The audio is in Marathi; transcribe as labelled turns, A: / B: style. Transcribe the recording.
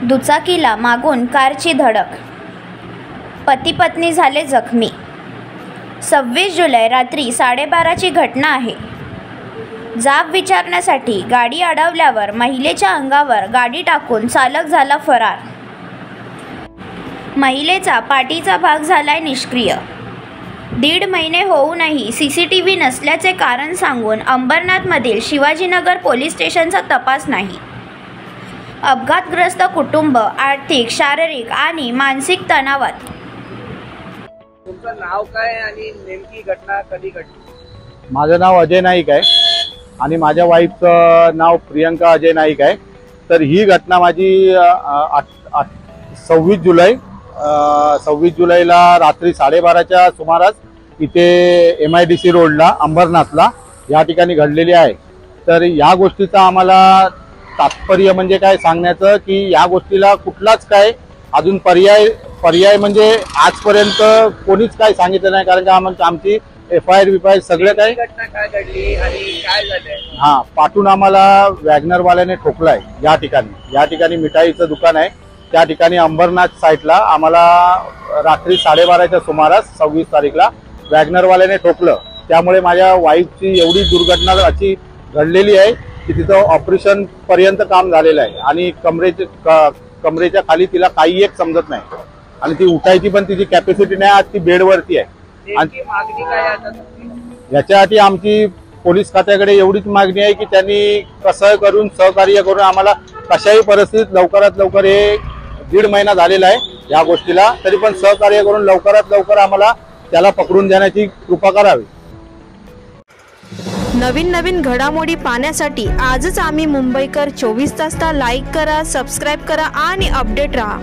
A: दुचाकीला मागून कारची धडक, पती पत्नी झाले जखमी। 26 जुलै रात्री 12:30ची घटना आहे। जाब विचारण्यासाठी गाडी अडवल्यावर महिलेच्या अंगावर गाडी टाकून चालक झाला फरार। महिलेचा पाठीचा भाग झालाय निष्क्रिय। 1.5 महिने होऊनही CCTV नसल्याचे कारण सांगून अंबरनाथमधील शिवाजीनगर पोलीस स्टेशनचा तपास नाही। अपघातग्रस्त कुटुंब आर्थिक, शारीरिक आणि मानसिक तणावात।
B: तुमचं नाव काय आणि नेमकी घटना कधी घडली?
C: माझं नाव अजय नाईक आहे आणि माझ्या वाईफचं नाव प्रियंका अजय नाईक आहे। तर ही घटना माझी 26 जुलैला रात्री 12:30च्या सुमारास इथे MIDC रोडला अंबरनाथला या ठिकाणी घडलेली आहे। तर या गोष्टीचा आम्हाला तात्पर्य म्हणजे काय सांगण्याचं की या गोष्टीला कुठलाच काय अजून पर्याय म्हणजे आजपर्यंत कोणीच काय सांगितलं नाही, कारण का आमची FIR सगळं काय
B: घटना काय घडली आणि काय झालंय?
C: पाठून आम्हाला वॅगनरवाल्याने ठोकलाय। या ठिकाणी मिठाईचं दुकान आहे, त्या ठिकाणी अंबरनाथ साईडला आम्हाला रात्री 12:30च्या सुमारास 26 तारीखला वॅगनरवाल्याने ठोकलं। त्यामुळे माझ्या वाईफची एवढी दुर्घटना अशी घडलेली आहे की तिथं ऑपरेशन पर्यंत काम झालेलं आहे आणि कमरेच्या खाली तिला काही एक समजत नाही आणि ती उठायची पण तिची कॅपॅसिटी नाही, आज ती बेडवरती आहे।
B: आणि मागणी काय आता?
C: याच्यासाठी आमची पोलीस खात्याकडे एवढीच मागणी आहे की त्यांनी कसं करून सहकार्य करून आम्हाला कशाही परिस्थितीत लवकरात लवकर, हे 1.5 महिना झालेला आहे या गोष्टीला, तरी पण सहकार्य करून लवकरात लवकर आम्हाला त्याला पकडून देण्याची कृपा करावी।
D: नवीन घडामोडी पाहण्यासाठी आजच आम्ही मुंबईकर 24 तासला लाईक करा, सबस्क्राईब करा आणि अपडेट रहा।